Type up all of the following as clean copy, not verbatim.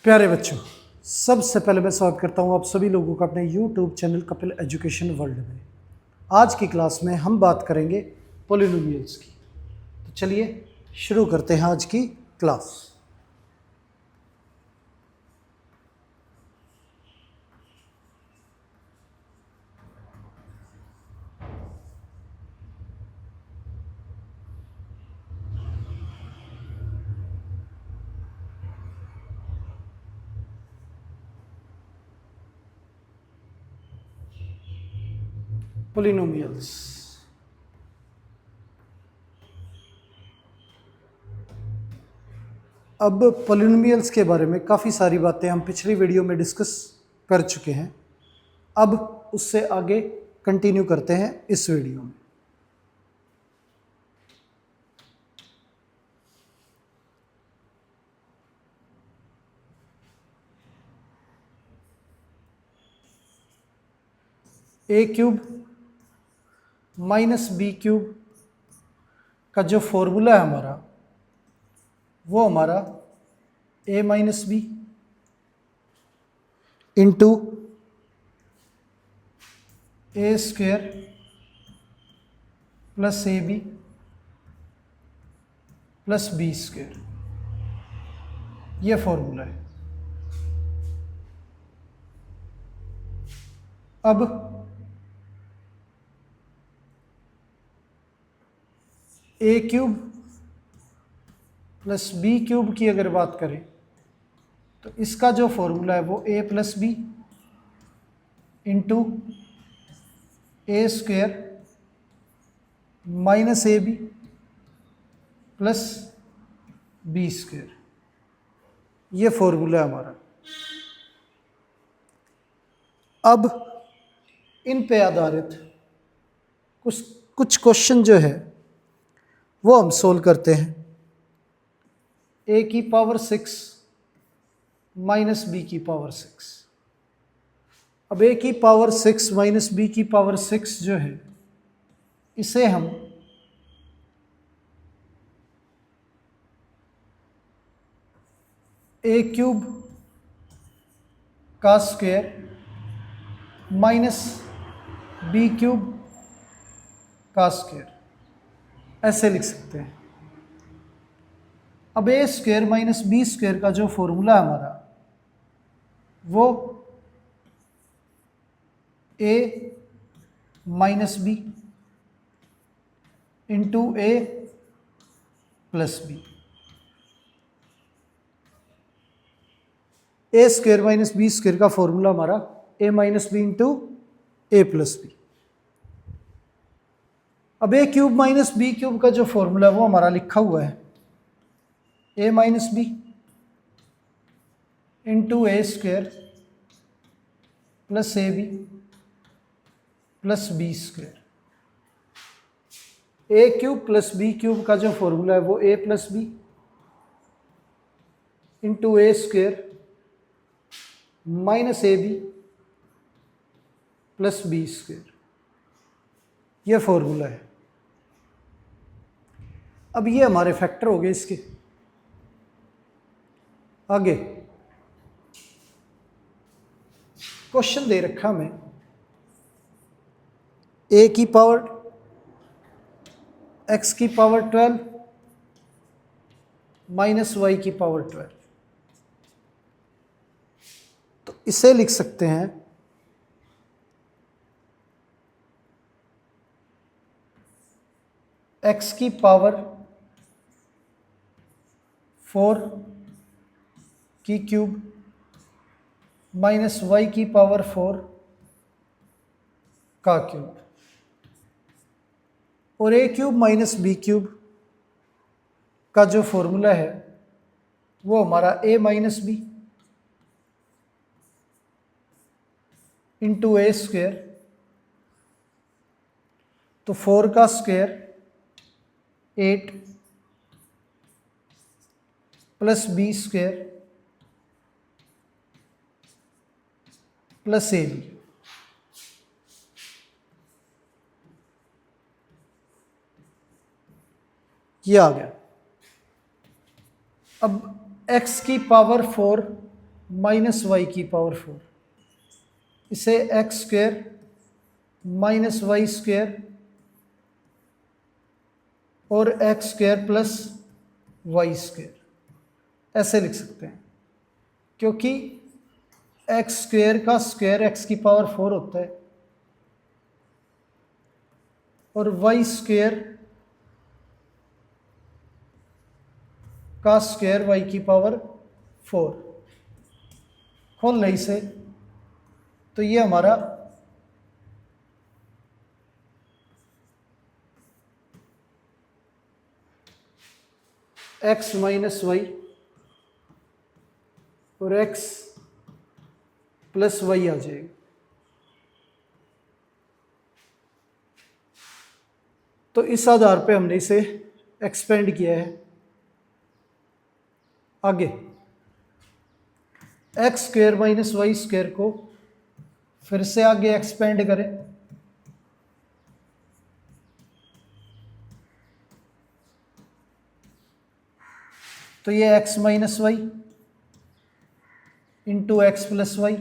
प्यारे बच्चों, सबसे पहले मैं स्वागत करता हूं आप सभी लोगों का अपने YouTube channel Kapil education world में। आज की क्लास में हम बात करेंगे पॉलिनोमियल्स की। तो चलिए शुरू करते हैं आज की क्लास। पॉलिनोमियल्स, अब पॉलिनोमियल्स के बारे में काफ़ी सारी बातें हम पिछली वीडियो में डिस्कस कर चुके हैं। अब उससे आगे कंटिन्यू करते हैं इस वीडियो में। A cube minus B cube का जो फॉर्मूला है हमारा, वो हमारा A minus B into A square plus A B plus B square, ये फॉर्मूला है। अब A cube plus B cube की अगर बात करें तो इसका जो फॉर्मूला है वो A plus B into A square minus A B plus B square, ये फॉर्मूला है हमारा। अब इन पे आधारित कुछ क्वेश्चन जो है वो हम सोल्व करते हैं। ए की पावर 6 माइनस बी की पावर 6। अब ए की पावर 6 माइनस बी की पावर 6 जो है, इसे हम ए क्यूब का स्क्वायर माइनस बी क्यूब का स्क्वायर ऐसे लिख सकते हैं। अब ए स्क्वायर माइनस बी स्क्वायर का जो फॉर्मूला है हमारा, वो ए minus B into a plus b. A square minus B square का फॉर्मूला हमारा A minus B into a plus B. अब A cube minus B cube का जो फॉर्मूला है वो हमारा लिखा हुआ है A minus B into A square plus A B plus B square. A cube plus B cube का जो फॉर्मूला है वो A plus B into A square minus A B plus B square, यह फॉर्मूला है। अब ये हमारे factor हो गए इसके। आगे क्वेश्चन दे रखा हमें ए की पावर एक्स की पावर 12 माइनस वाई की पावर 12। तो इसे लिख सकते हैं एक्स की पावर 4 की क्यूब माइनस वाई की पावर 4 का क्यूब, और A cube minus B cube का जो फॉर्मूला है वो हमारा A minus B into A square. तो 4 का square 8 plus B square plus A B, ये आ गया। अब x की पावर 4 माइनस वाई की पावर 4, इसे X square minus Y square और X square plus Y square ऐसे लिख सकते हैं, क्योंकि एक्स स्क्वायर का स्क्वायर एक्स की पावर 4 होता है और वाई स्क्वायर का स्क्वायर वाई की पावर 4। खोल ले इसे, तो ये हमारा एक्स माइनस वाई और एक्स प्लस वाई आ जाएगा। तो इस आधार पे हमने इसे एक्सपेंड किया है। आगे x square minus Y square को फिर से आगे एक्सपेंड करें, तो ये x minus Y into x plus Y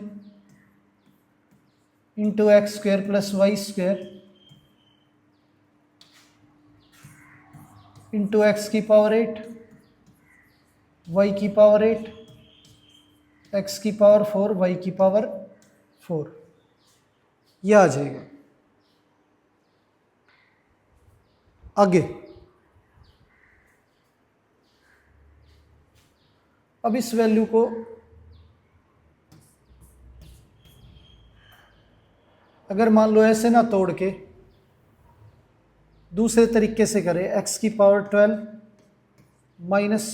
into x square plus Y square into x की पावर 8 वाई की पावर 8 एक्स की पावर 4 वाई की पावर 4, यह आ जाएगा। आगे अब इस वैल्यू को अगर मान लो ऐसे ना तोड़ के दूसरे तरीके से करें, एक्स की पावर 12 माइनस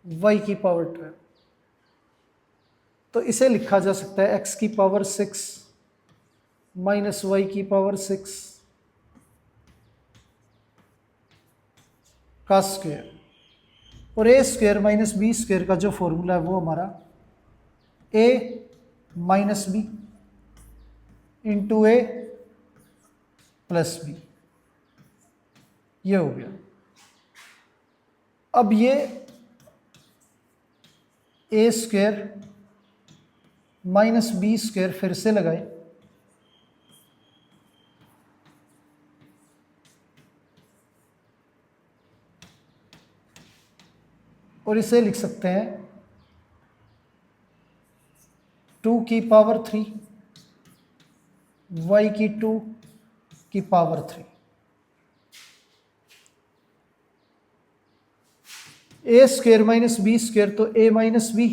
वाई की पावर 12, तो इसे लिखा जा सकता है एक्स की पावर 6 माइनस वाई की पावर 6 का स्क्वायर, और ए स्क्वायर माइनस बी स्क्वायर का जो फॉर्मूला है वो हमारा A minus B into a plus b, ये हो गया। अब ये ए स्क्वायर माइनस बी स्क्वायर फिर से लगाए, और इसे लिख सकते हैं 2 की पावर 3 वाई की 2 की पावर 3। ए स्क्वायर माइनस बी स्क्वायर तो ए minus B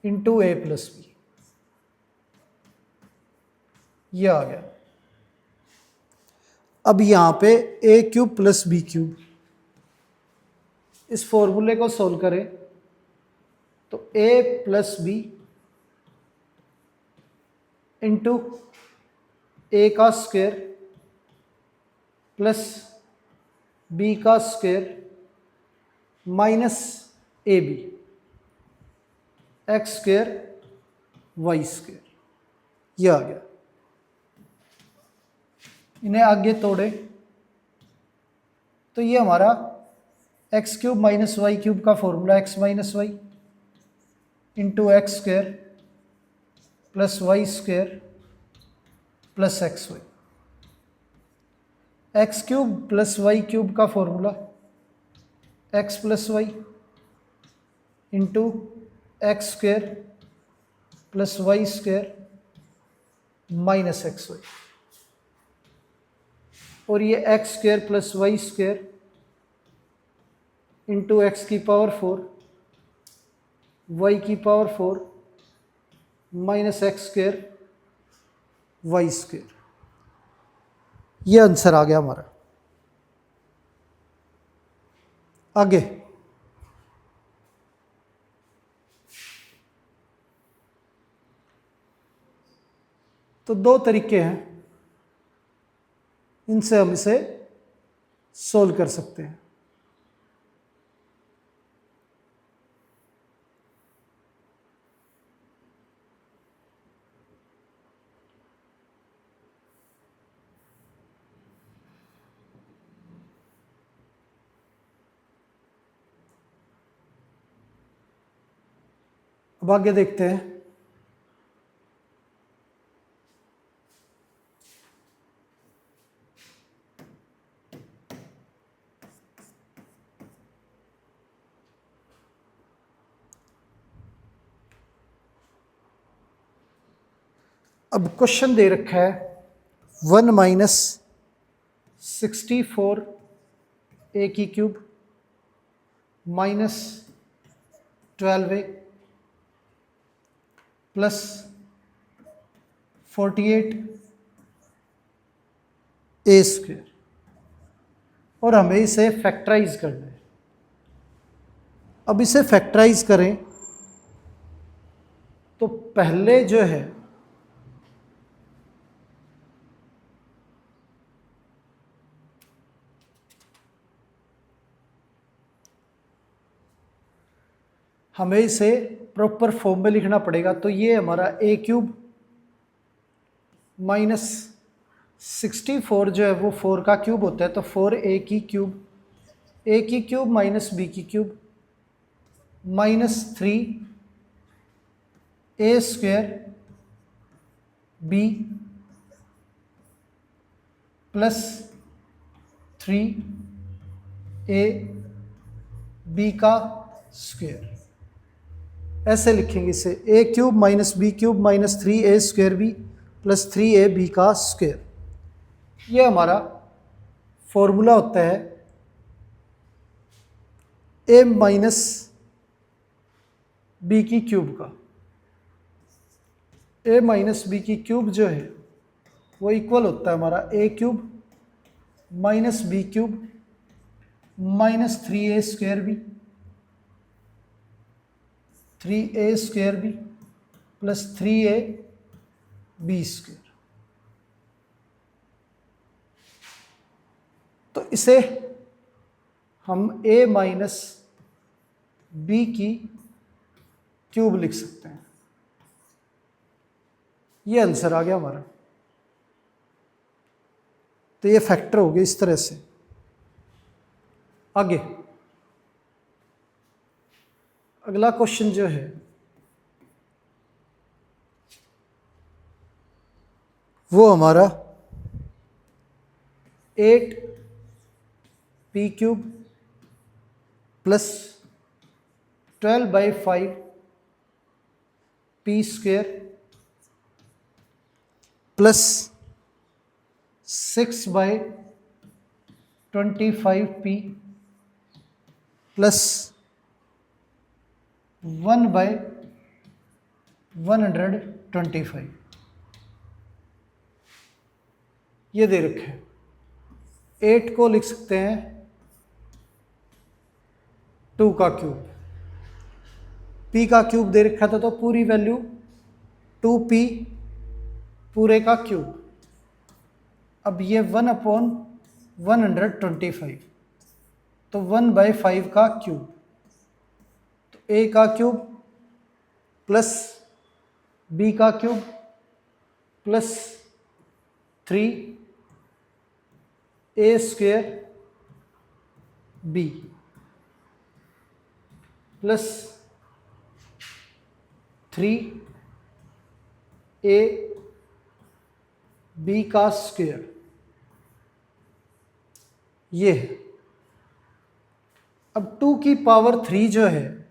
into a plus b, ये आ गया। अब यहां पे a cube plus B cube, इस फॉर्मूले को सोल्व करें तो a plus B into a का स्क्वायर प्लस बी का स्क्वायर माइनस ए b x square Y square, यह आ गया। इन्हें आगे तोड़े तो ये हमारा x cube minus y cube का formula x minus Y into x square plus Y square plus X Y, X cube plus Y cube का formula X plus Y into x square plus Y square minus X Y, और ये X square plus Y square into x की power 4 Y की power 4 minus X square Y square, ये answer आ गया हमारा। आगे तो दो तरीके हैं, इनसे हम इसे सोल्व कर सकते हैं। अब आगे देखते हैं। अब क्वेश्चन दे रखा है 1 माइनस 64 ए की क्यूब माइनस 12 ए प्लस 48 ए स्क्वेयर, और हमें इसे फैक्टराइज करना है। अब इसे फैक्टराइज करें तो पहले जो है हमें इसे प्रॉपर फॉर्म में लिखना पड़ेगा। तो ये हमारा ए क्यूब माइनस 64 जो है वो 4 का क्यूब होता है, तो 4 ए की क्यूब माइनस बी की cube minus 3 A square B plus 3 A B का स्क्वेयर। ऐसे लिखेंगे इसे, A cube minus B cube minus 3 A square B plus 3 A B का स्क्वेयर। ये हमारा फॉर्मूला होता है ए माइनस बी की क्यूब का। ए माइनस बी की क्यूब जो है वो इक्वल होता है हमारा A cube minus B cube minus 3 A square b 3 A square B plus 3 A b square. तो इसे हम ए माइनस बी की क्यूब लिख सकते हैं। ये आंसर आ गया हमारा। तो ये फैक्टर हो गया इस तरह से। आगे अगला क्वेश्चन जो है वो हमारा 8 P cube plus 12/5 P square plus 6/25 P plus 1/125 ये दे रखे हैं। 8 को लिख सकते हैं 2 का क्यूब, p का क्यूब दे रखा था तो पूरी वैल्यू 2p पूरे का क्यूब। अब ये 1/125 तो 1/5 का क्यूब, तो a का क्यूब प्लस b का cube plus 3 A square B plus 3 A B का स्क्वेयर। ये है। अब 2 की पावर 3 जो है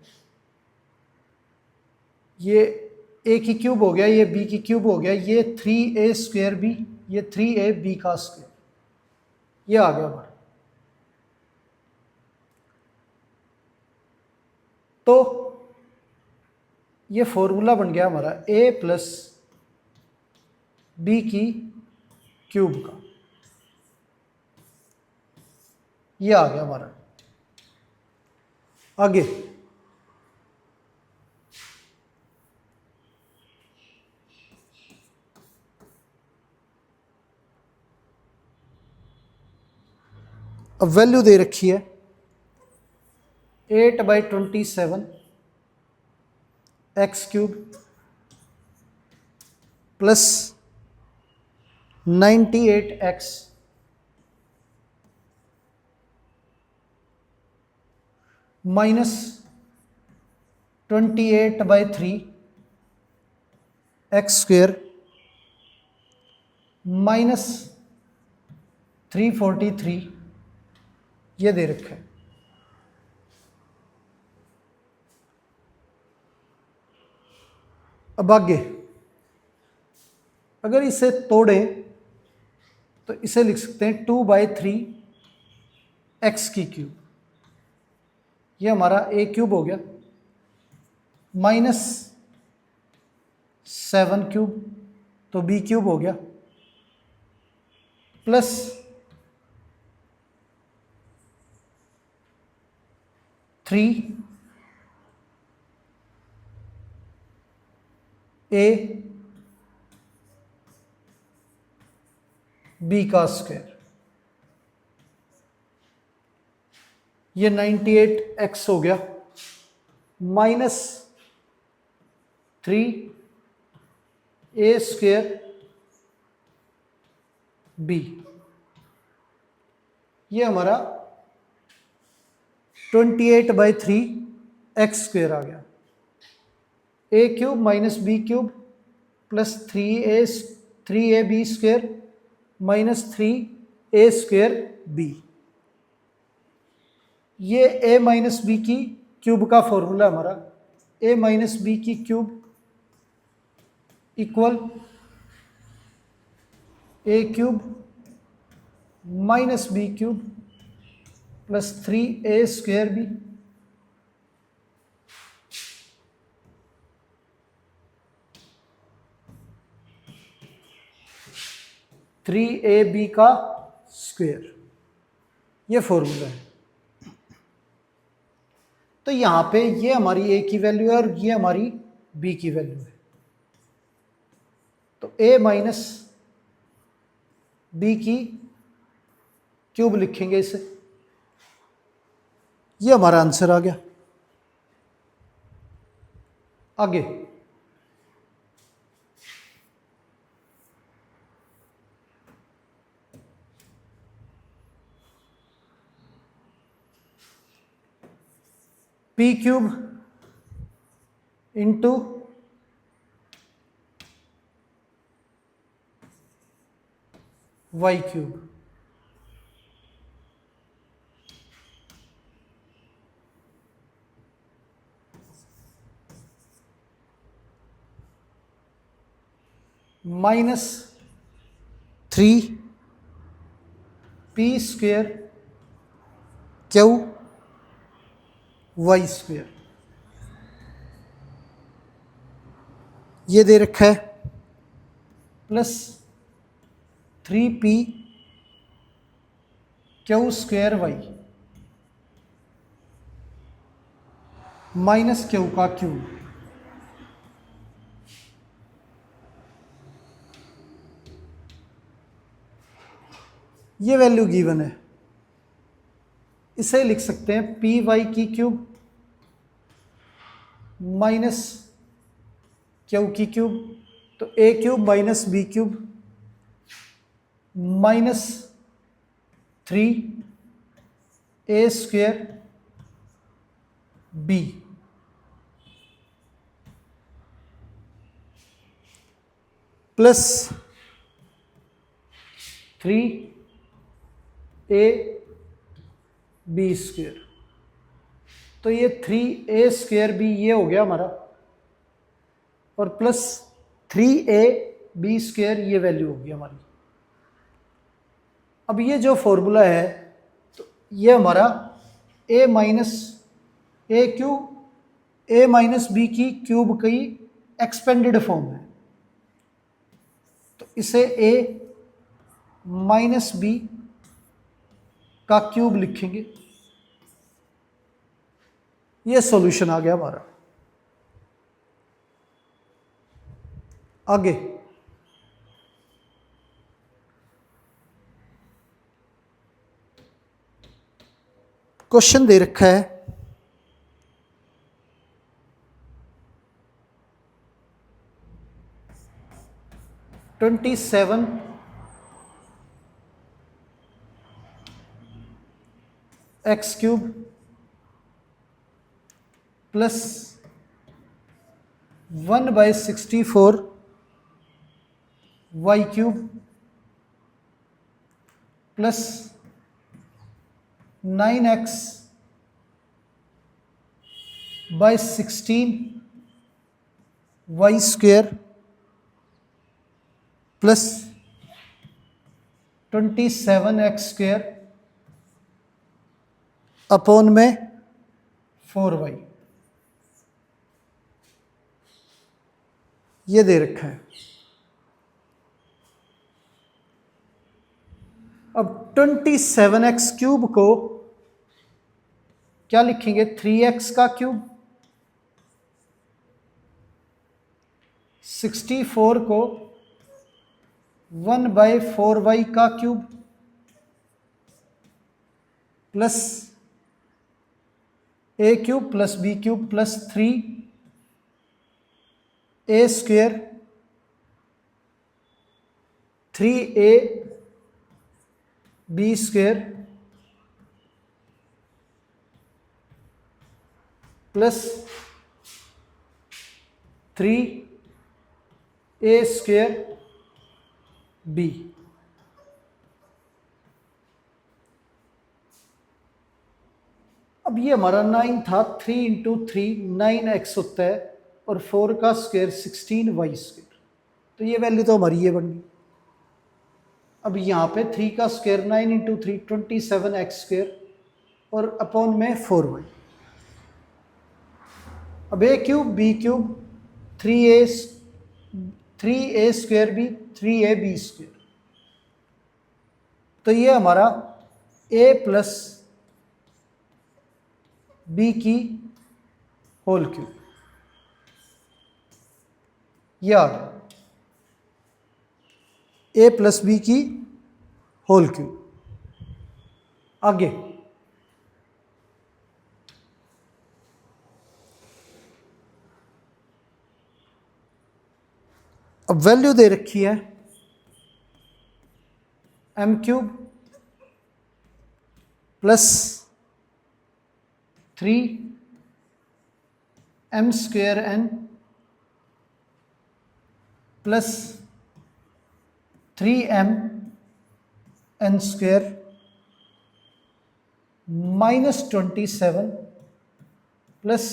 ये ए की क्यूब हो गया, ये बी की क्यूब हो गया, ये 3 ए स्क्वेयर बी, ये 3 ए बी का स्क्वेयर, ये आ गया हमारा। तो ये फॉर्मूला बन गया हमारा ए प्लस बी की क्यूब का, ये आ गया हमारा। आगे अब वैल्यू दे रखी है 8/27 x cube plus 98x minus 28/3 x square minus 343 ये दे रखा है। अब आगे अगर इसे तोड़ें तो इसे लिख सकते हैं 2/3 एक्स की क्यूब, ये हमारा ए क्यूब हो गया, माइनस 7 क्यूब तो बी क्यूब हो गया, प्लस 3 ए बी का स्क्वायर, ये 98 एक्स हो गया, माइनस 3 ए स्क्वायर बी, ये हमारा 28/3 एक्स स्क्वायर आ गया। A cube minus B cube plus 3 A B square minus 3 A square B, ये ए माइनस बी की क्यूब का फॉर्मूला हमारा, ए माइनस बी की cube equal A cube minus B cube plus 3 A square B, three A B का square, ये formula है। तो यहां पे ये हमारी ए की वैल्यू है और ये हमारी बी की वैल्यू है, तो ए माइनस बी की क्यूब लिखेंगे इसे, ये हमारा आंसर आ गया। आगे P cube into Y cube, minus 3 P square Q Y square, ये दे रखा है, plus 3p Q square Y minus Q का क्यूब, ये वैल्यू गिवन है, इसे लिख सकते हैं पी वाई की क्यूब माइनस क्यू की क्यूब, तो A cube minus B cube minus 3 A square B, plus 3 A b square, तो ये 3 ए स्क्वेयर बी ये हो गया हमारा, और प्लस 3 ए बी स्क्वेयर ये वैल्यू होगी हमारी। अब ये जो फॉर्मूला है तो ये हमारा A minus A cube A minus B की क्यूब की एक्सपेंडेड फॉर्म है, तो इसे ए माइनस बी का क्यूब लिखेंगे, ये सॉल्यूशन आ गया हमारा। आगे क्वेश्चन दे रखा है (27) x cube plus 1/64 y cube plus 9x/16 y square plus 27x² upon में 4y, ये दे रखा है। अब 27x³ को क्या लिखेंगे? 3x का क्यूब। 64 को 1/4y का cube plus a cube plus b cube plus 3a² 3ab² plus 3a²b। अब ये हमारा 9 था, 3 × 3 9x होता है और 4 का स्क्वायर 16y², तो ये वैल्यू तो हमारी ये बन गई। अब यहाँ पे 3 का स्क्वायर 9 × 3 27x² और अपॉन में 4y। अब a cube b cube 3a² b 3ab², तो ये हमारा a प्लस b की होल क्यूब, ये आ गया a प्लस b की होल क्यूब। आगे अब वैल्यू दे रखी है m³ plus 3m² plus 3m² minus 27 plus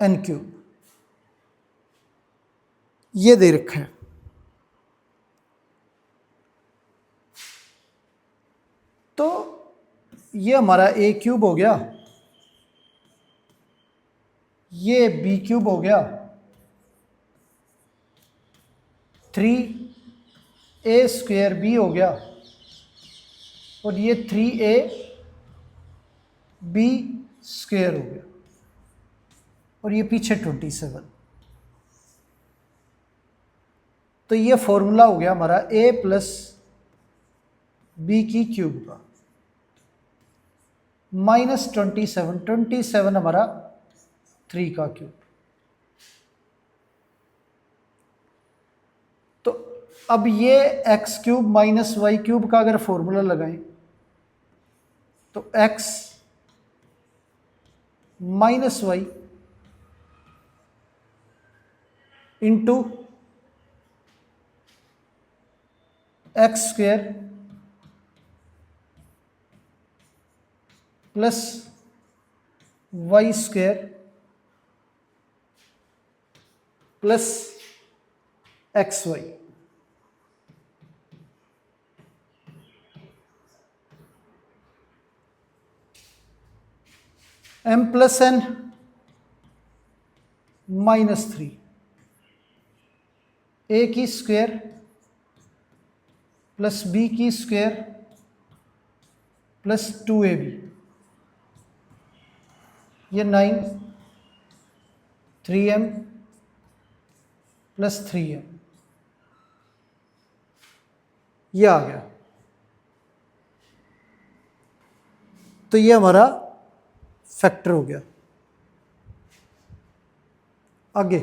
n³, ये दे रखा है। तो ये हमारा a³ हो गया, ये b³ हो गया, 3a² हो गया और ये 3ab² हो गया और ये पीछे 27। तो ये फॉर्मूला हो गया हमारा a प्लस b की क्यूब का, माइनस 27 हमारा 3 का क्यूब। तो अब ये x³ माइनस y³ का अगर फॉर्मूला लगाएं तो x minus y into x² plus y² plus xy, m plus n minus 3, a की स्क्वायर प्लस b की स्क्वायर प्लस 2ab, ये 9 3m प्लस 3m, ये आ गया। तो ये हमारा फैक्टर हो गया। आगे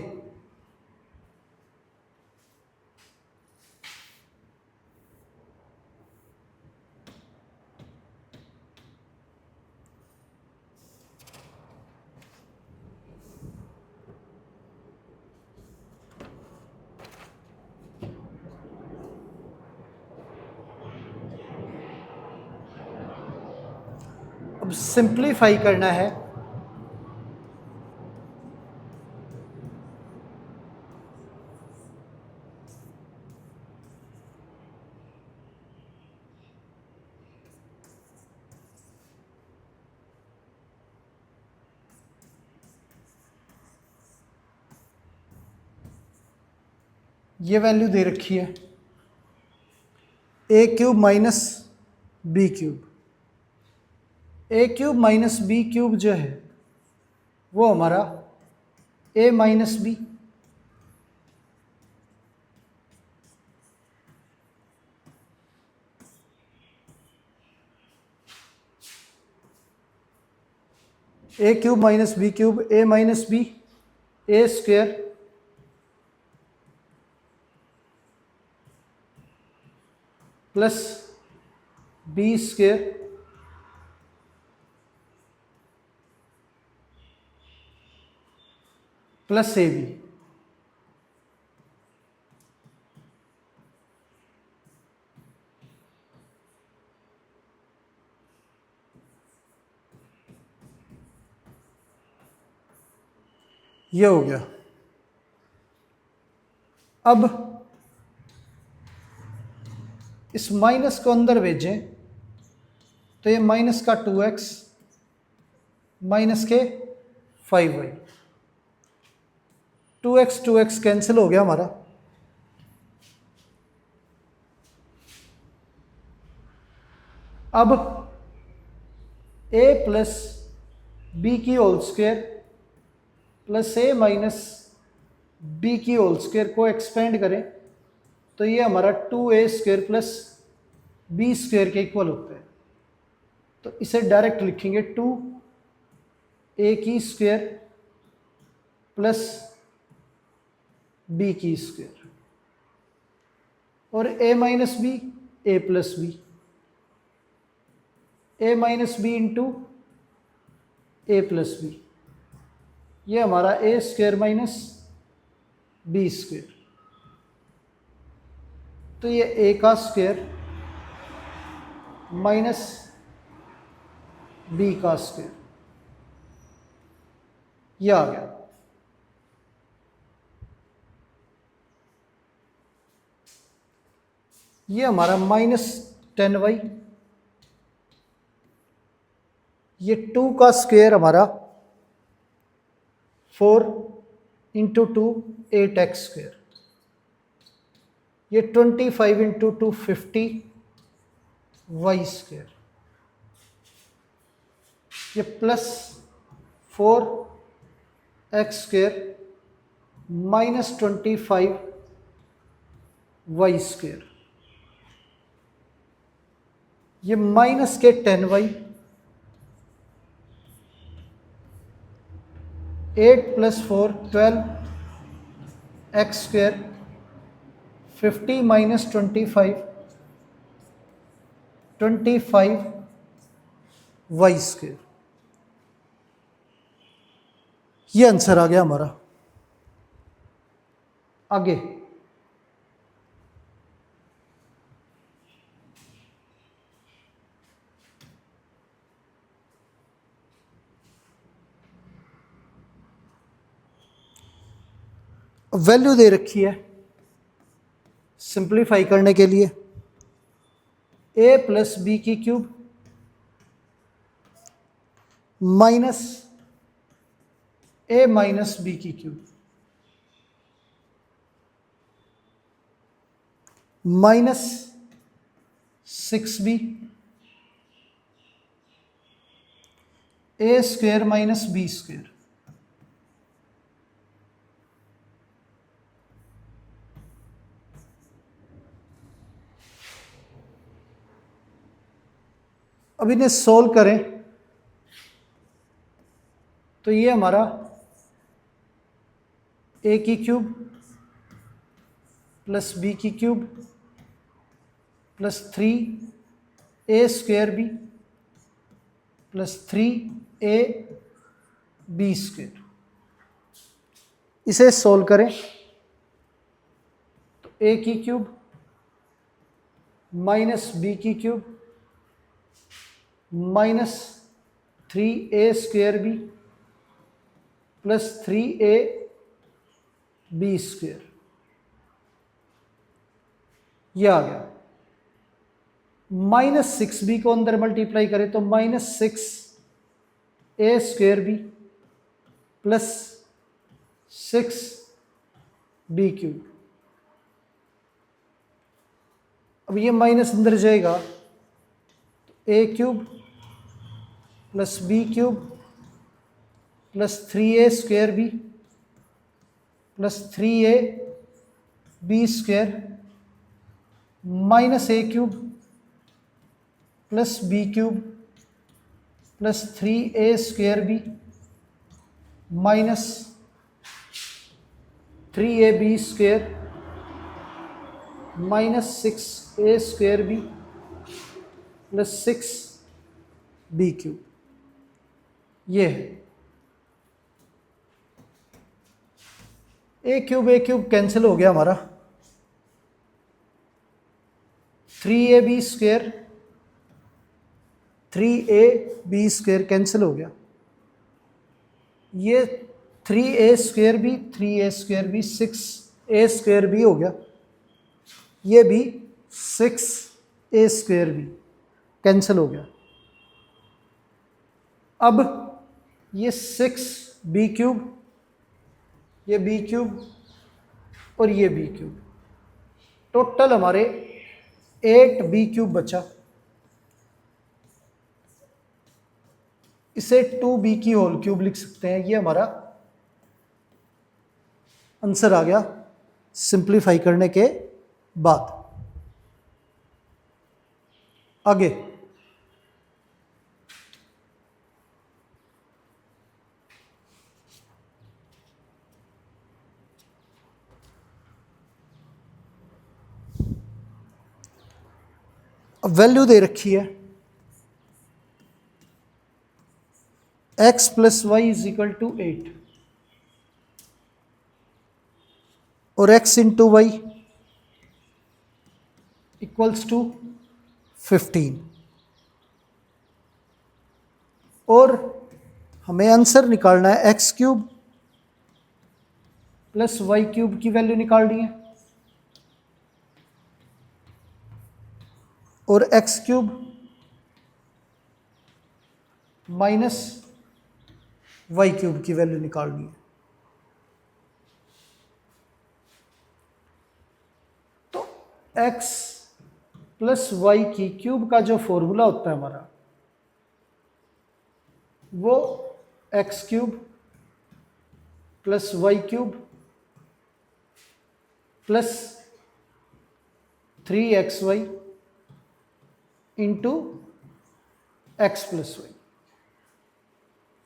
अब सिंप्लीफाई करना है। ये वैल्यू दे रखी है A cube minus B cube. A cube minus B cube जो है वो हमारा A minus B, A cube minus B cube, A minus B A square plus B square plus A B. ये हो गया। अब इस माइनस को अंदर भेजें तो ये माइनस का 2x माइनस के 5y, 2x कैंसिल हो गया हमारा। अब a प्लस बी की whole square plus a minus B की होल स्क्वायर को एक्सपेंड करें तो ये हमारा 2a square plus B square के इक्वल होता है। तो इसे डायरेक्ट लिखेंगे 2a की स्क्वायर प्लस बी की स्क्वायर और a minus B a plus b, a minus B into a plus b, ये हमारा a square minus B square. तो ये ए का स्क्वायर माइनस बी का स्क्वायर, ये आ गया। ये हमारा -10y, ये 2 का स्क्वायर हमारा 4 इंटू 2 8x स्क्वायर, ये 25 इंटू 2 50 y स्क्वायर, ये plus 4x square minus 25 y square, ये माइनस के 10y, 8 plus 4 12 x square 50 minus 25 y square. ये आंसर आ गया हमारा। आगे वैल्यू दे रखी है सिंप्लीफाई करने के लिए a प्लस बी की cube minus a minus B की cube minus 6b a square minus B square. अब इन्हें सोल्व करें तो ये हमारा a की क्यूब प्लस बी की cube plus 3a square B plus 3a B square, इसे सोल्व करें तो a की क्यूब माइनस बी की cube minus 3ab plus 3ab², ये आ गया। -6b को अंदर मल्टीप्लाई करें तो -6a² प्लस 6b³। अब ये माइनस अंदर जाएगा तो a³ plus b³ plus 3a² plus 3ab² minus a³ plus b³ plus 3a² minus 3ab² minus 6a² plus 6b³, ये है। a³ कैंसिल हो गया हमारा, 3ab² कैंसिल हो गया, ये 3a² 6a² हो गया, ये भी 6a² कैंसिल हो गया। अब ये 6b³, ये b³ और ये b³, टोटल हमारे 8b³ बचा। इसे 2b की होल क्यूब लिख सकते हैं, ये हमारा आंसर आ गया सिंप्लीफाई करने के बाद। आगे अब वैल्यू दे रखी है x plus y is equal to 8 और x into y equals to 15, और हमें आंसर निकालना है x³ प्लस y³ की वैल्यू निकालनी है और x³ माइनस y³ की वैल्यू निकालनी है। तो x प्लस वाई की क्यूब का जो फॉर्मूला होता है हमारा, वो x³ plus y³ plus 3xy into x plus y,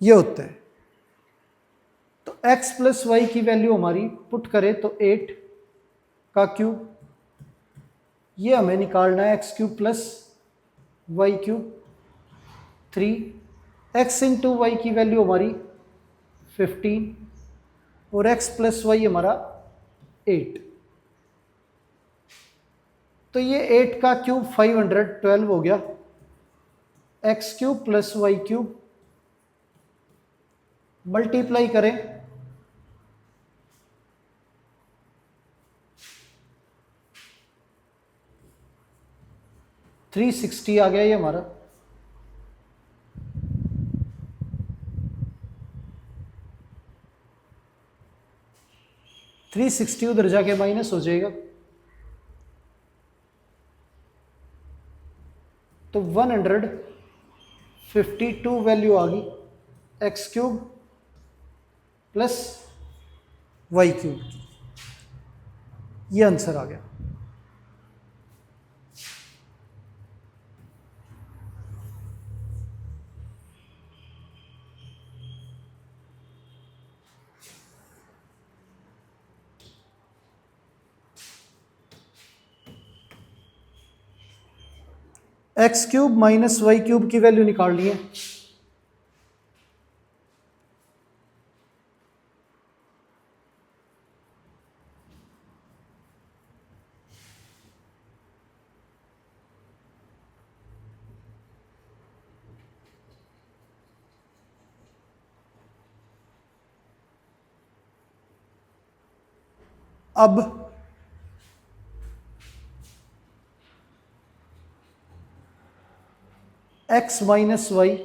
ये होता है। तो x प्लस वाई की वैल्यू हमारी पुट करें तो 8 का क्यूब, ये हमें निकालना है x³ plus y³ 3, x into y की वैल्यू हमारी 15 और x प्लस वाई हमारा 8। तो ये 8 का क्यूब 512 हो गया, x³ प्लस y³ मल्टीप्लाई करें $360 आ गया ये हमारा। $360 उधर जाके माइनस हो जाएगा, तो 152 वैल्यू आ गई x³ प्लस y³ की, ये आंसर आ गया। x³ माइनस y³ की वैल्यू निकालनी है। अब x माइनस वाई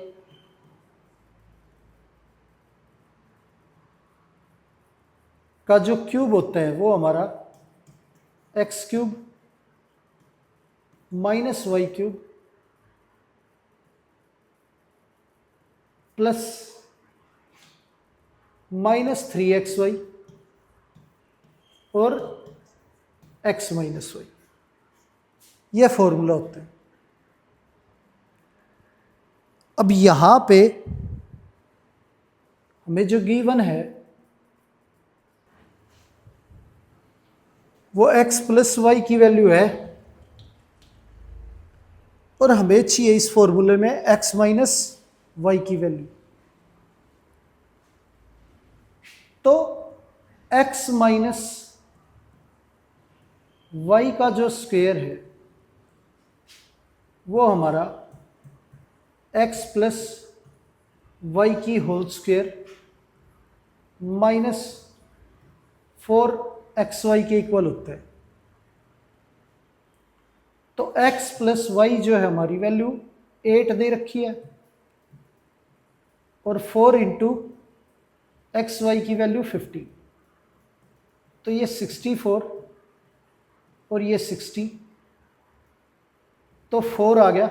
का जो क्यूब होता है वो हमारा x cube minus y cube plus -3xy और x माइनस वाई, यह फॉर्मूला होता है। अब यहां पे हमें जो गिवन है वो x प्लस वाई की वैल्यू है और हमें चाहिए इस फॉर्मूले में x माइनस वाई की वैल्यू। तो x माइनस वाई का जो स्क्वायर है वो हमारा x प्लस वाई की होल स्क्वायर -4xy के इक्वल होता है। तो x प्लस वाई जो है हमारी वैल्यू 8 दे रखी है और 4 इंटू एक्स वाई की वैल्यू 50, तो ये 64 और ये 60, तो 4 आ गया।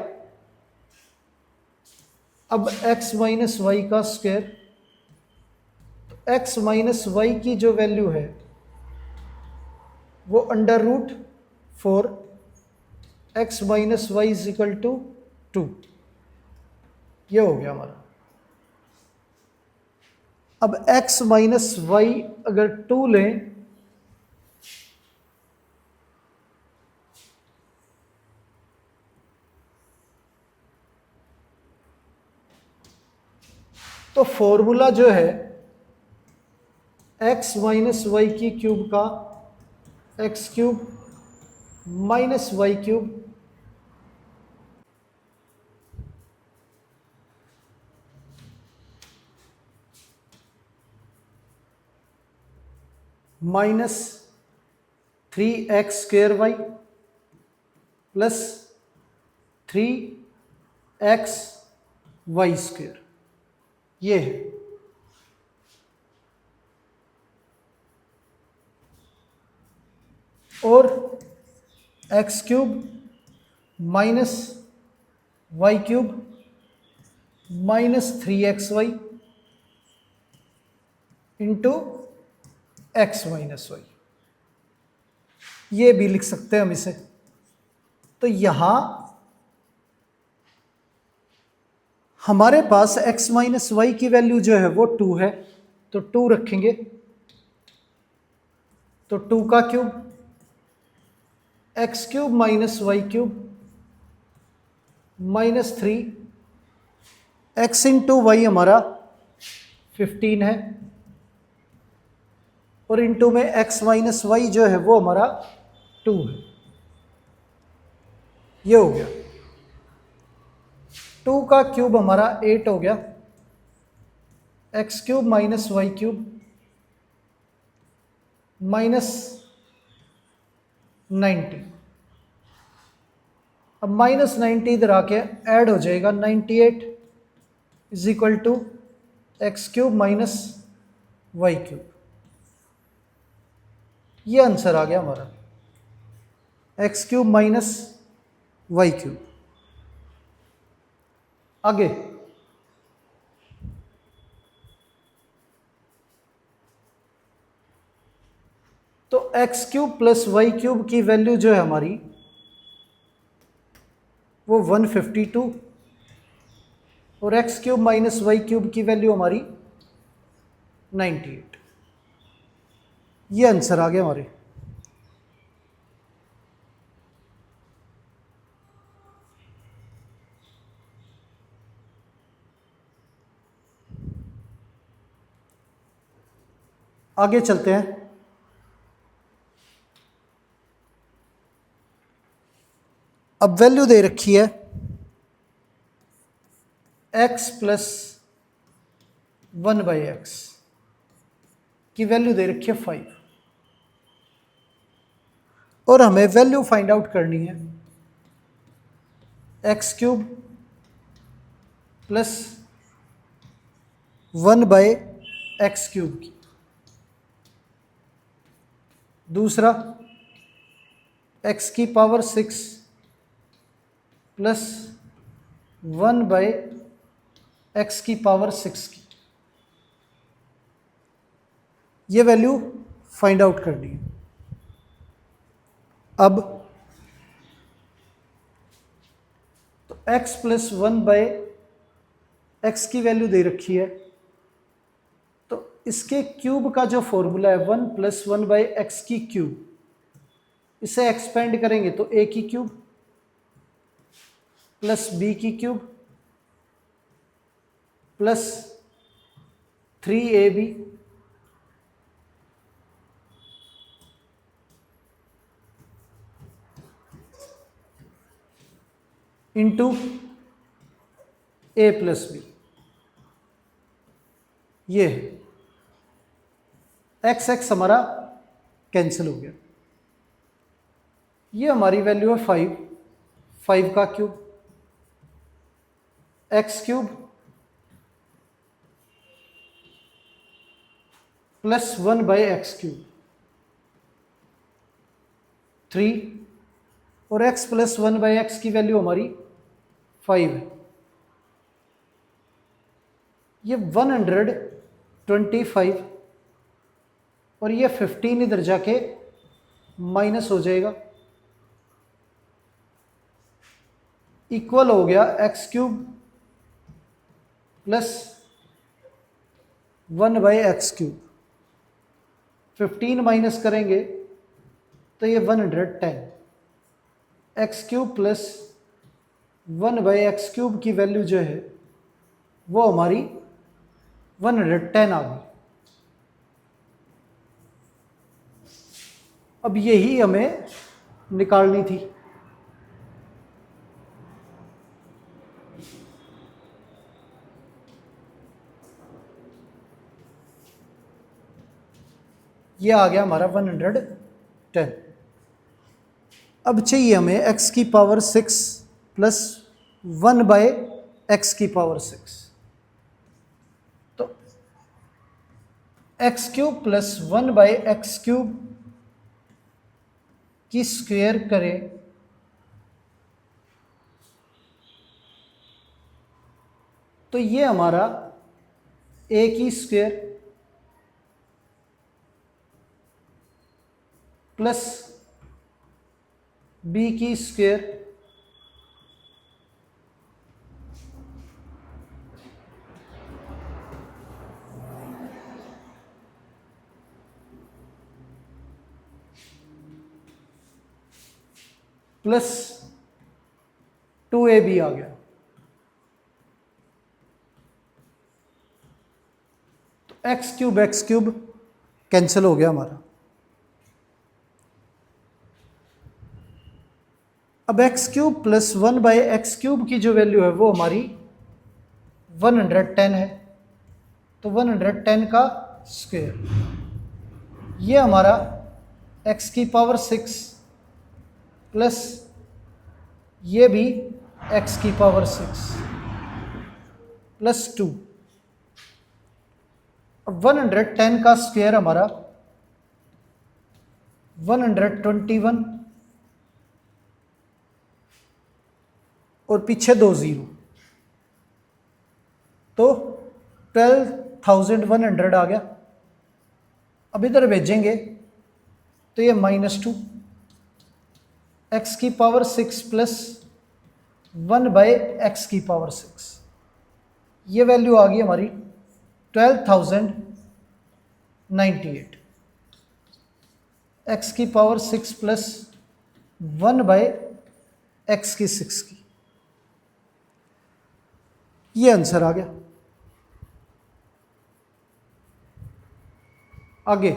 अब x माइनस वाई का स्क्वायर, तो x माइनस वाई की जो वैल्यू है वो √4 x minus y is equal to 2, ये हो गया हमारा। अब x माइनस वाई अगर 2 लें तो फॉर्मूला जो है x माइनस वाई की क्यूब का x cube minus y cube -3x² plus 3xy², ये है। और x³ minus y cube -3xy into x minus y, ये भी लिख सकते हैं हम इसे। तो यहां हमारे पास x माइनस वाई की वैल्यू जो है वो 2 है, तो 2 रखेंगे, तो 2 का क्यूब x³ minus y cube -3 x into y हमारा 15 है और इंटू में x माइनस वाई जो है वो हमारा 2 है, ये हो गया। 2 का क्यूब हमारा 8 हो गया, x³ माइनस वाई क्यूब -90, अब -90 इधर आके ऐड हो जाएगा, 98 is equal to x³ minus y cube, ये आंसर आ गया हमारा x³ माइनस वाई क्यूब। आगे तो x³ प्लस वाई क्यूब की वैल्यू जो है हमारी वो 152 और x³ माइनस वाई क्यूब की वैल्यू हमारी 98, ये आंसर आ गया हमारे। आगे चलते हैं। अब वैल्यू दे रखी है x प्लस 1/x की वैल्यू दे रखी है 5, और हमें वैल्यू फाइंड आउट करनी है x cube plus 1/x cube की। दूसरा x की पावर 6 प्लस 1/x की पावर 6 की। ये वैल्यू फाइंड आउट करनी है। अब तो x प्लस 1/x की वैल्यू दे रखी है, तो इसके क्यूब का जो फॉर्मूला है 1 प्लस 1/x की क्यूब, इसे एक्सपेंड करेंगे तो a की क्यूब प्लस b की cube plus 3ab into a plus b. ये एक्स एक्स हमारा कैंसिल हो गया। ये हमारी वैल्यू है 5 का cube x cube plus 1/x cube 3, और x प्लस 1/x की वैल्यू हमारी 5 है। ये 125 और ये 15 इधर जाके माइनस हो जाएगा, इक्वल हो गया x cube plus 1/x cube. 15 minus करेंगे तो ये 110। X cube plus 1/x cube की वैल्यू जो है वो हमारी 110 आ गई। अब यही हमें निकालनी थी। ये आ गया हमारा 110। अब चाहिए हमें x की पावर 6 प्लस 1/x की पावर 6। तो x cube plus 1/x cube की स्क्वायर करें तो ये हमारा a की स्क्वायर प्लस b की स्क्वायर प्लस 2ab आ गया। तो एक्स क्यूब कैंसिल हो गया हमारा। अब x cube plus 1/x cube की जो वैल्यू है वो हमारी 110 है, तो 110 का स्क्वायर। ये हमारा x की पावर 6 प्लस ये भी x की पावर 6 प्लस 2। अब 110 का स्क्वायर हमारा 121 और पीछे 2 0, तो 12,100 आ गया। अब इधर भेजेंगे तो ये -2 x की पावर 6 प्लस 1/x की पावर 6। ये वैल्यू आ गई हमारी 12,098। x की पावर 6 प्लस 1/x की 6 की। ये आंसर आ गया। आगे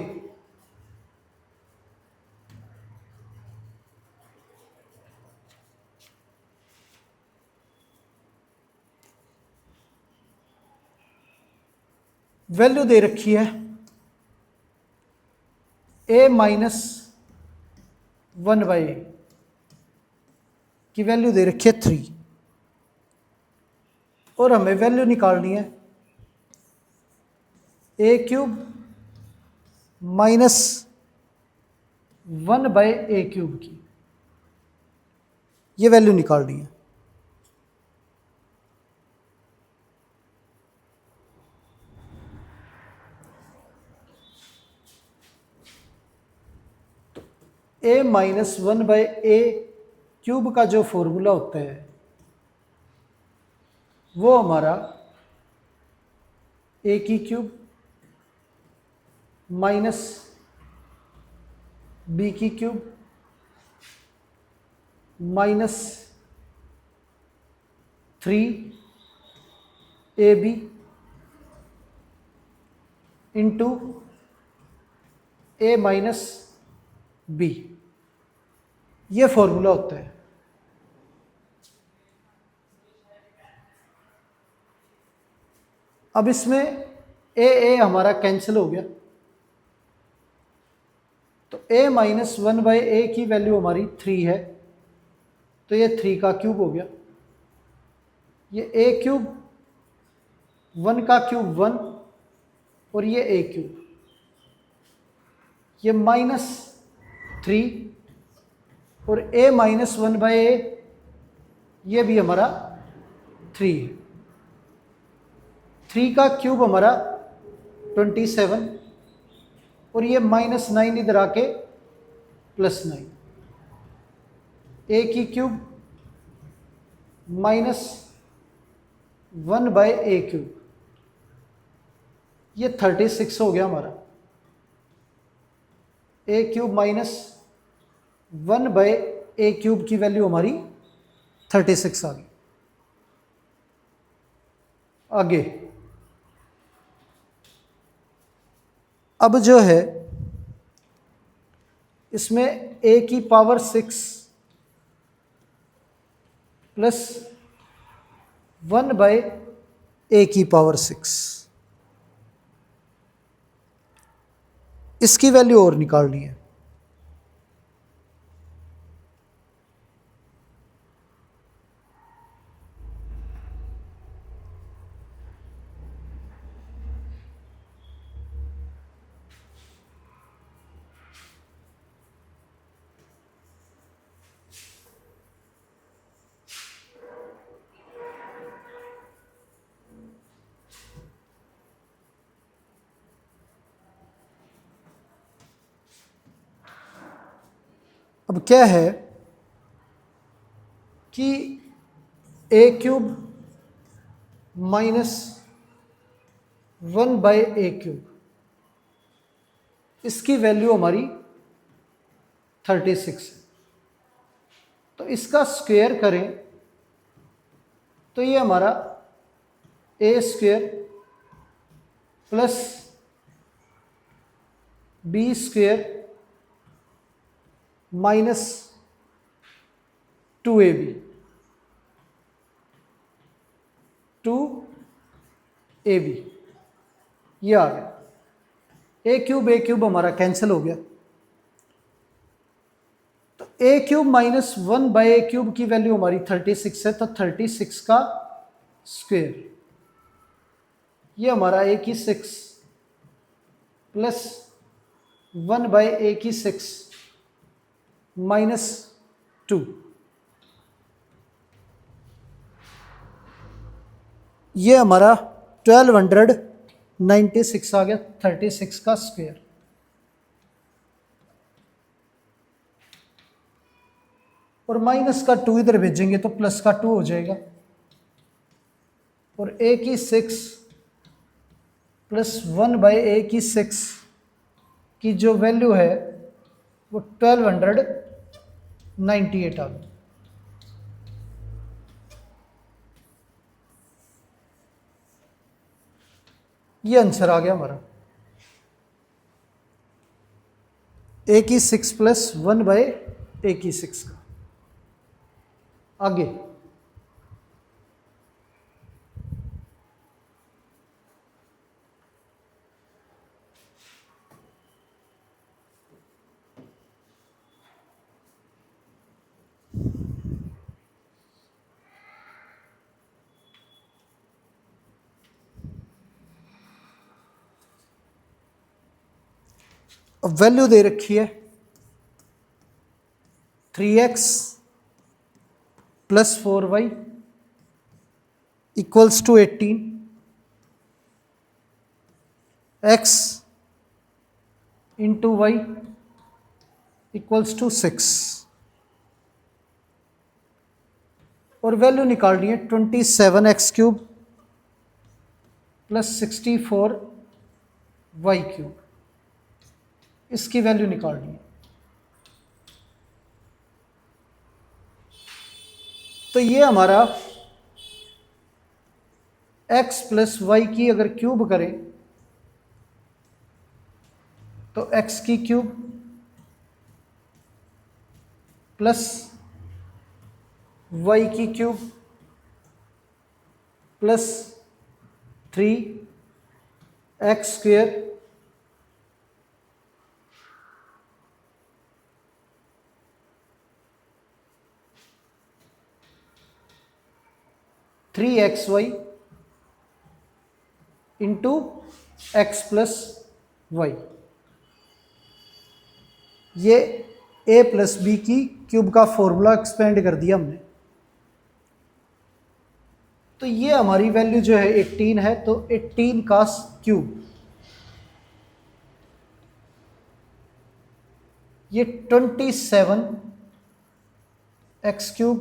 वैल्यू दे रखी है a माइनस 1/a की वैल्यू दे रखी है 3 और हमें वैल्यू निकालनी है a³ माइनस 1/a³ की, ये वैल्यू निकालनी है। तो a माइनस 1/a³ का जो फॉर्मूला होता है वो हमारा a³ minus b³ minus 3ab into a minus b, ये फॉर्मूला होता है। अब इसमें a हमारा कैंसिल हो गया, तो a माइनस 1/a की वैल्यू हमारी 3 है, तो ये 3 का क्यूब हो गया। ये a³, 1 का क्यूब 1 और ये a³, ये -3 और a माइनस 1/a ये भी हमारा 3 है। 3 का क्यूब हमारा 27 और ये -9 इधर आके +9, a³ माइनस 1/a³, ये 36 हो गया हमारा। a³ माइनस 1/a³ की वैल्यू हमारी 36 आ गई। आगे अब जो है इसमें a की पावर 6 प्लस 1/a की पावर 6, इसकी वैल्यू और निकालनी है। अब क्या है कि a³ माइनस 1/a³, इसकी वैल्यू हमारी 36 है, तो इसका स्क्वायर करें तो ये हमारा a² plus b² minus 2ab 2ab ये आ गया। a³ हमारा कैंसिल हो गया, तो a³ माइनस 1/a³ की वैल्यू हमारी 36 है, तो 36 का स्क्वायर, ये हमारा a6 प्लस 1/a6 माइनस 2, ये हमारा 1296 आ गया। 36 का स्क्वायर, और माइनस का 2 इधर भेजेंगे तो प्लस का 2 हो जाएगा, और a6 प्लस 1/a6 की जो वैल्यू है वो 1298 आ गई। ये आंसर आ गया हमारा a6 प्लस 1/a6 का। आगे अब वैल्यू दे रखी है 3x plus 4y equals to 18, x into y equals to 6, और वैल्यू निकालनी है 27x³ प्लस 64y³, इसकी वैल्यू निकालनी है। तो ये हमारा x प्लस वाई की अगर क्यूब करें तो x की क्यूब प्लस y की cube plus 3x²3xy into x plus y, ये a प्लस बी की क्यूब का फॉर्मूला एक्सपेंड कर दिया हमने। तो ये हमारी वैल्यू जो है 18 है, तो 18 का क्यूब ये 27x³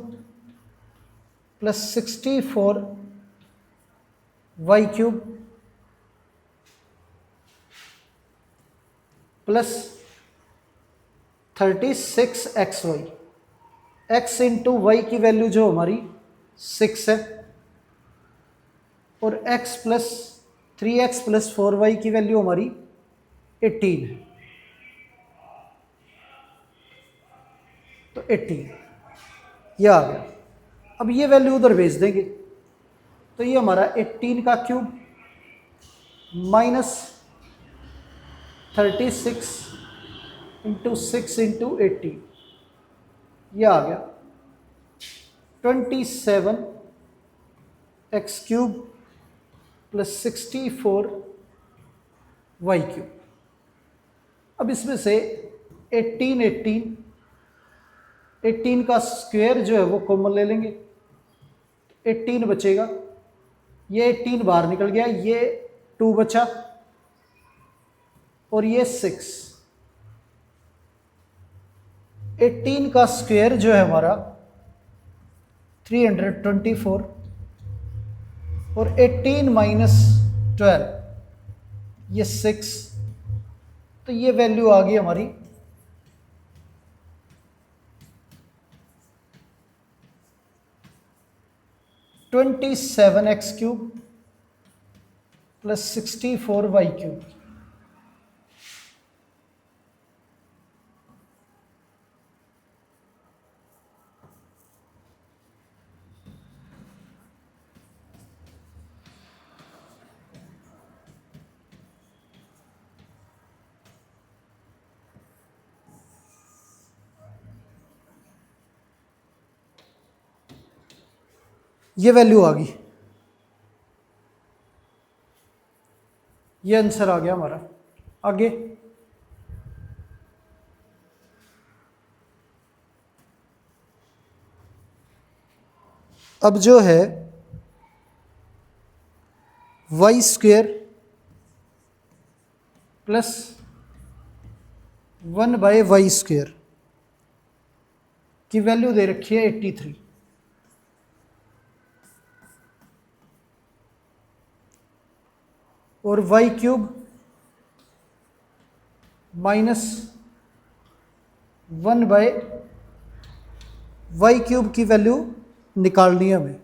plus 64y³ plus 36xy, x into y की वैल्यू जो हमारी 6 है, और x plus 3x plus 4y की वैल्यू हमारी 18 है। तो 18 ये आ गया। अब ये वैल्यू उधर भेज देंगे, तो ये हमारा 18 का क्यूब माइनस 36 इंटू 6 इंटू 18, ये आ गया 27x³ प्लस 64y³। अब इसमें से 18 का स्क्वायर जो है वो कॉमन ले लेंगे, 18 बचेगा, ये 18 बाहर निकल गया, ये 2 बचा और ये 6। 18 का स्क्वायर जो है हमारा 324, और 18 माइनस 12 ये 6, तो ये वैल्यू आ गई हमारी 27x³ प्लस 64y³। ये वैल्यू आ गई, ये आंसर आ गया हमारा। आगे अब जो है y² प्लस 1/y² की वैल्यू दे रखी है 83, और y³ माइनस 1/y³ की वैल्यू निकालनी है हमें।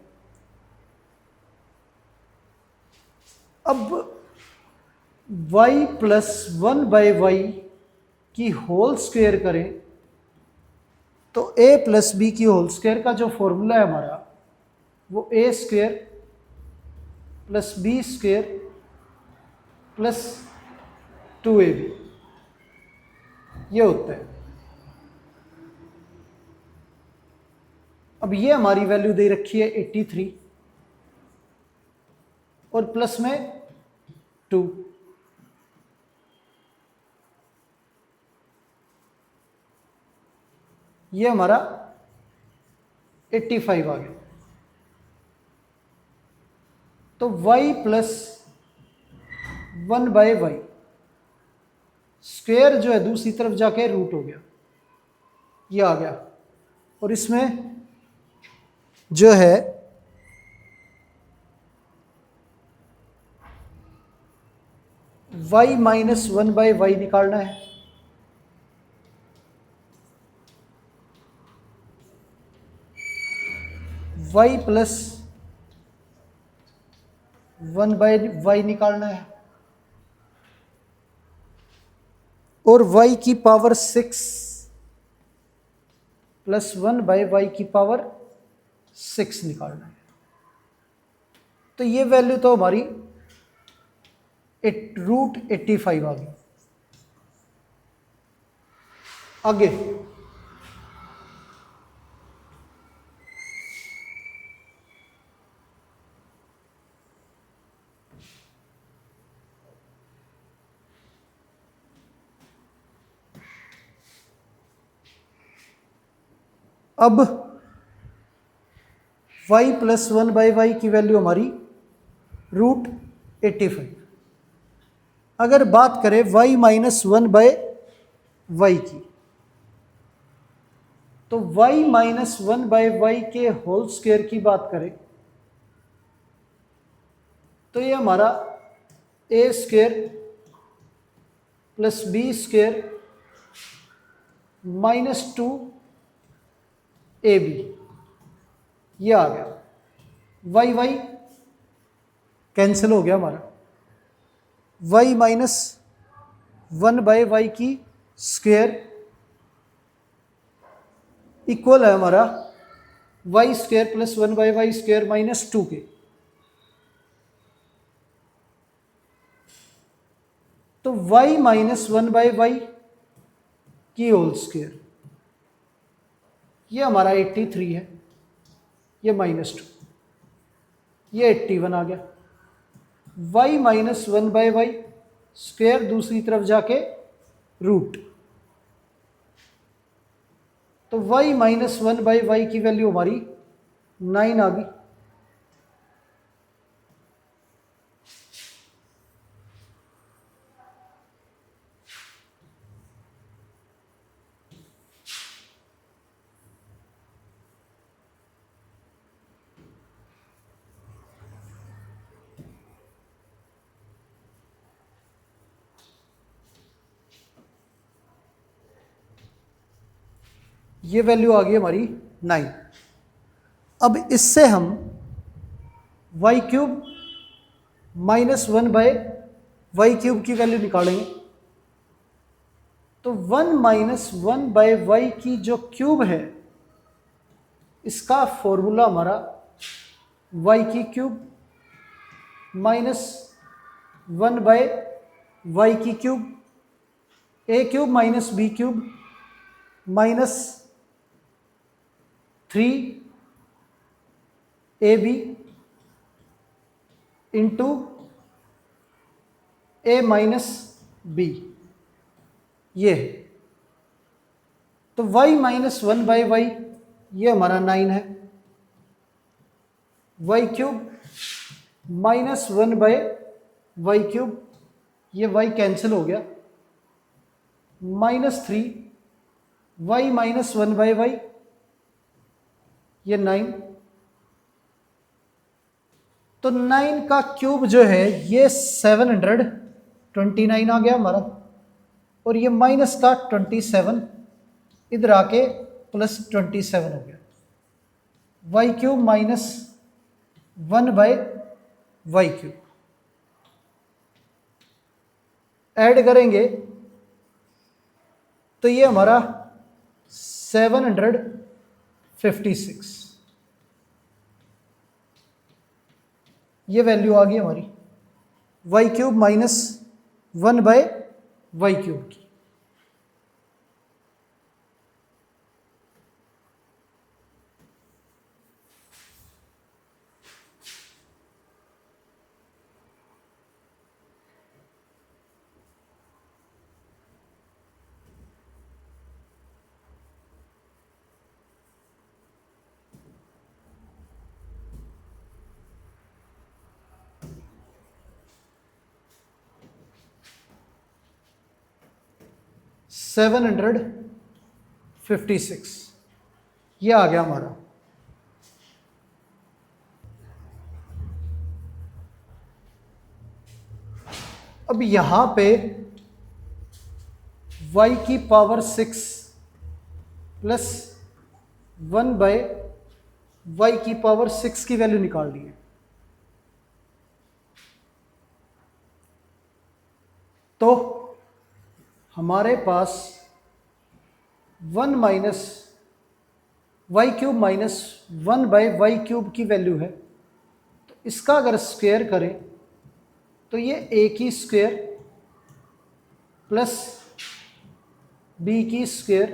अब y प्लस 1/y की होल स्क्वायर करें तो a प्लस बी की होल स्क्वायर का जो फॉर्मूला है हमारा वो a² plus b² plus 2ab ये होता है। अब ये हमारी वैल्यू दे रखी है 83 और प्लस में 2, ये हमारा 85 आ गया। तो y प्लस 1/y स्क्वेयर जो है दूसरी तरफ जाके रूट हो गया, ये आ गया। और इसमें जो है y माइनस 1/y निकालना है। y प्लस 1/y निकालना है। और y की पावर 6 प्लस 1/y की पावर 6 निकालना है। तो ये वैल्यू तो हमारी √85 आ गई। आगे अब y प्लस 1/y की वैल्यू हमारी √85। अगर बात करें y माइनस 1/y की, तो y माइनस 1/y के होल स्क्वायर की बात करें तो ये हमारा a² प्लस b² -2ab ये आ गया। y कैंसिल हो गया हमारा। y माइनस 1/y की स्क्वायर इक्वल है हमारा y² प्लस 1/y² -2 के। तो y माइनस 1/y की होल स्क्वायर ये हमारा 83 है, ये -2, ये 81 आ गया। y माइनस 1/y² दूसरी तरफ जाके रूट, तो y माइनस 1/y की वैल्यू हमारी 9 आ गई। ये वैल्यू आ गई हमारी 9। अब इससे हम y³ माइनस 1/y³ की वैल्यू निकालेंगे। तो 1 माइनस 1/y की जो क्यूब है इसका फॉर्मूला हमारा y³ minus 1/y³ a³ minus b³ minus 3ab into a minus b, ये है। तो y माइनस 1/y ये हमारा 9 है। y³ माइनस 1/y³ ये y कैंसिल हो गया, -3 y माइनस 1/y ये 9। तो 9 का क्यूब जो है ये 729 आ गया हमारा, और ये माइनस का 27 इधर आके प्लस 27 हो गया। y³ माइनस 1/y³ ऐड करेंगे तो ये हमारा 756 ये वैल्यू आ गई हमारी y³ माइनस 1/y³ की। 756 ये आ गया हमारा। अब यहां पे y की पावर 6 प्लस 1/y की पावर 6 की वैल्यू निकालनी है। तो हमारे पास 1 minus y cube minus 1/y³ की वैल्यू है। तो इसका अगर स्क्वायर करें तो ये a की स्क्वायर प्लस b की स्क्वायर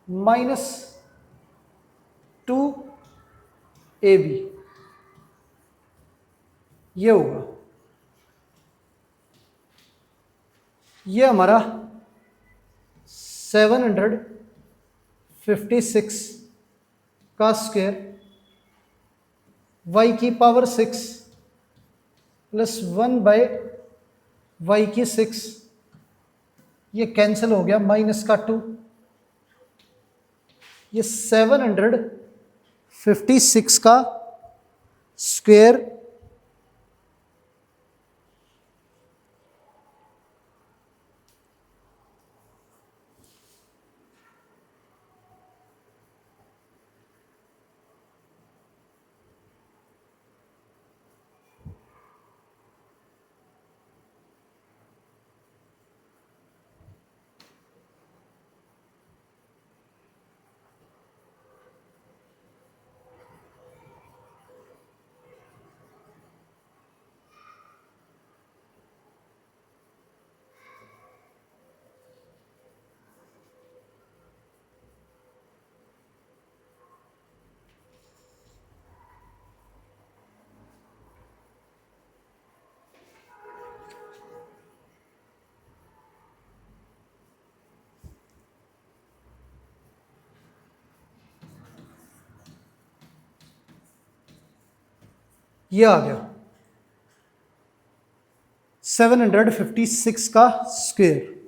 माइनस 2ab ये होगा। ये हमारा 756 का स्क्वायर y की पावर 6 प्लस 1/y की 6 ये कैंसिल हो गया, माइनस का 2। ये 756 का स्क्वायर ये आ गया 756 का स्क्वायर।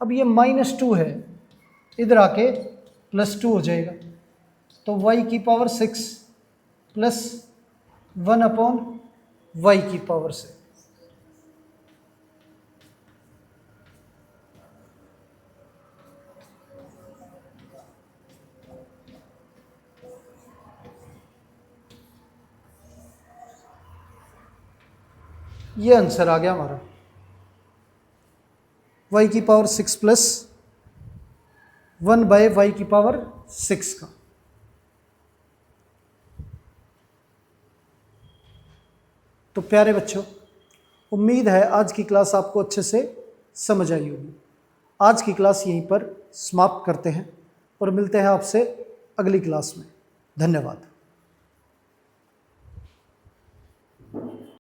अब ये -2 है, इधर आके +2 हो जाएगा। तो y की पावर 6 प्लस 1/y की पावर 6। ये आंसर आ गया हमारा y की पावर 6 प्लस 1/y की पावर 6 का। तो प्यारे बच्चों, उम्मीद है आज की क्लास आपको अच्छे से समझ आई होगी। आज की क्लास यहीं पर समाप्त करते हैं और मिलते हैं आपसे अगली क्लास में। धन्यवाद।